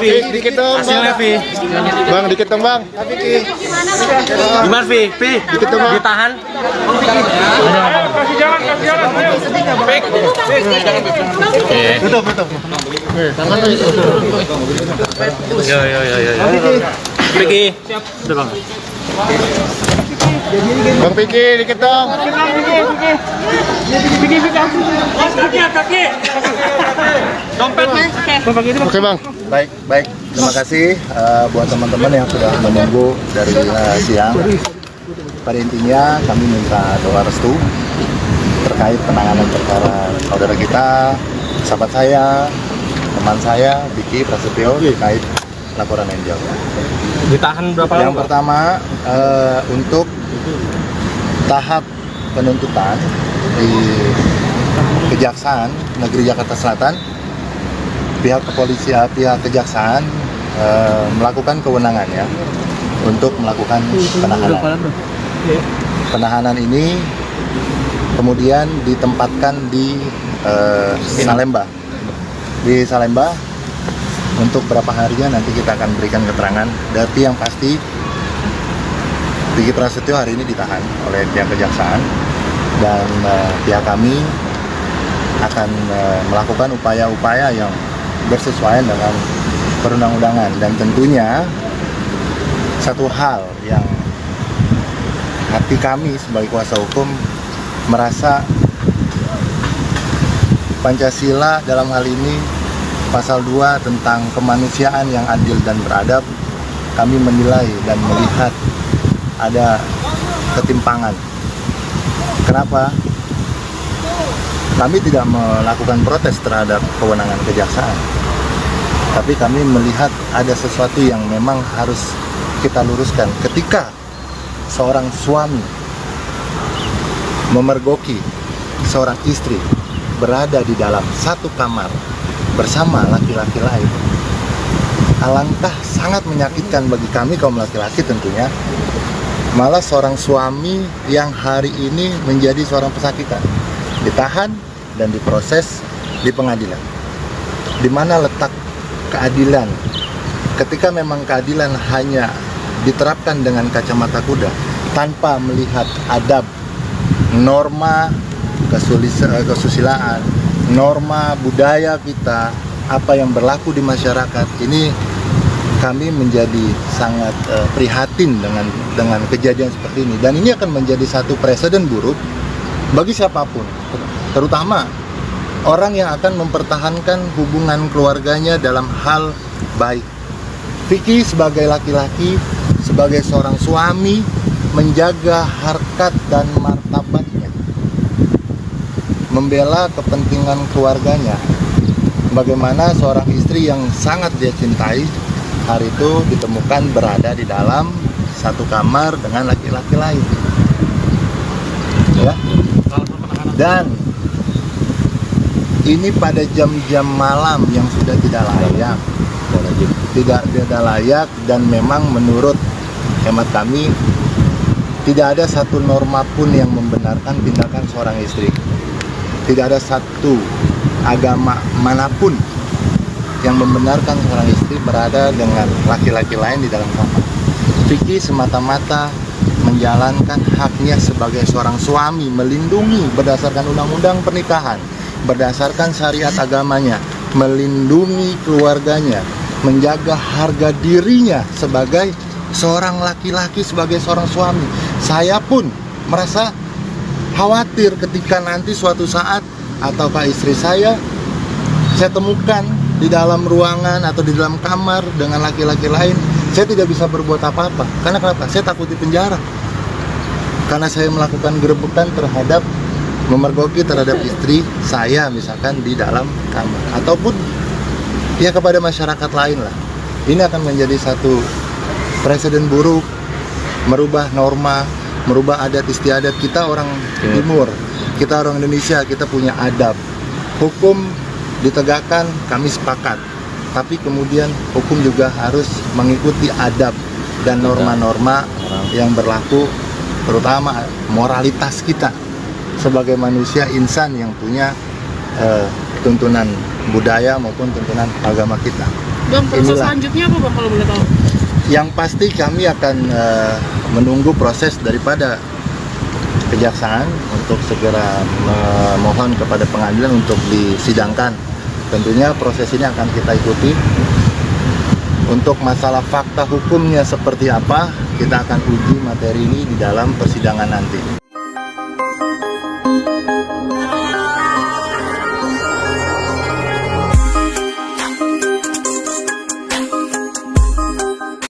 Vi? Dikit dong, Hasilnya Vi. Bang, dikit dong, Bang. Gimana Vi? Vi? Dikit dong, Bang. Ditahan? Kasih jalan. Tutup. Yo. Piki. Udah bang. Bang Piki, dikit dong. Kaki. Dompet nih. Oke, Bang. Baik. Terima kasih buat teman-teman yang sudah menunggu dari siang. Pada intinya kami minta doa restu terkait penanganan perkara saudara kita, sahabat saya, teman saya, Vicky Prasetyo terkait laporan Angel. Ditahan berapa lama? Yang pertama untuk tahap penuntutan di Kejaksaan Negeri Jakarta Selatan, pihak kepolisian, pihak kejaksaan melakukan kewenangannya untuk melakukan penahanan. Penahanan ini kemudian ditempatkan di Salemba. Di Salemba untuk berapa harinya nanti kita akan berikan keterangan. Tapi yang pasti Vicky Prasetyo hari ini ditahan oleh pihak kejaksaan dan pihak kami akan melakukan upaya-upaya yang bersesuaian dengan perundang-undangan, dan tentunya satu hal yang hati kami sebagai kuasa hukum merasa Pancasila dalam hal ini pasal 2 tentang kemanusiaan yang adil dan beradab, kami menilai dan melihat ada ketimpangan. Kenapa? Kami tidak melakukan protes terhadap kewenangan kejaksaan, tapi kami melihat ada sesuatu yang memang harus kita luruskan. Ketika seorang suami memergoki seorang istri berada di dalam satu kamar bersama laki-laki lain, alangkah sangat menyakitkan bagi kami kaum laki-laki tentunya. Malah seorang suami yang hari ini menjadi seorang pesakitan, ditahan dan diproses di pengadilan. Di mana letak keadilan? Ketika memang keadilan hanya diterapkan dengan kacamata kuda tanpa melihat adab, norma kesusilaan, norma budaya kita, apa yang berlaku di masyarakat ini, kami menjadi sangat prihatin dengan kejadian seperti ini. Dan ini akan menjadi satu presiden buruk bagi siapapun, terutama orang yang akan mempertahankan hubungan keluarganya dalam hal baik. Vicky sebagai laki-laki, sebagai seorang suami, menjaga harkat dan martabatnya, membela kepentingan keluarganya. Bagaimana seorang istri yang sangat dia cintai hari itu ditemukan berada di dalam satu kamar dengan laki-laki lain, ya. Dan ini pada jam-jam malam yang sudah tidak layak, dan memang menurut hemat kami tidak ada satu norma pun yang membenarkan tindakan seorang istri. Tidak ada satu agama manapun yang membenarkan seorang istri berada dengan laki-laki lain di dalam kamar. Vicky semata-mata menjalankan haknya sebagai seorang suami, melindungi berdasarkan undang-undang pernikahan, berdasarkan syariat agamanya, melindungi keluarganya, menjaga harga dirinya sebagai seorang laki-laki, sebagai seorang suami. Saya pun merasa khawatir ketika nanti suatu saat ataukah istri saya temukan di dalam ruangan atau di dalam kamar dengan laki-laki lain. Saya tidak bisa berbuat apa-apa. Karena kenapa? Saya takut di penjara. Karena saya melakukan gerebekan terhadap, memergoki terhadap istri saya misalkan di dalam kamar, ataupun ya kepada masyarakat lain lah. Ini akan menjadi satu presiden buruk, merubah norma, merubah adat istiadat. Kita orang Timur, kita orang Indonesia, kita punya adab. Hukum ditegakkan, kami sepakat, tapi kemudian hukum juga harus mengikuti adab dan norma-norma yang berlaku, terutama moralitas kita sebagai manusia insan yang punya tuntunan budaya maupun tuntunan agama kita. Bang, proses inilah. selanjutnya apa Bang kalau boleh tahu? Yang pasti kami akan menunggu proses daripada kejaksaan untuk segera memohon kepada pengadilan untuk disidangkan. Tentunya proses ini akan kita ikuti. Untuk masalah fakta hukumnya seperti apa, kita akan uji materi ini di dalam persidangan nanti.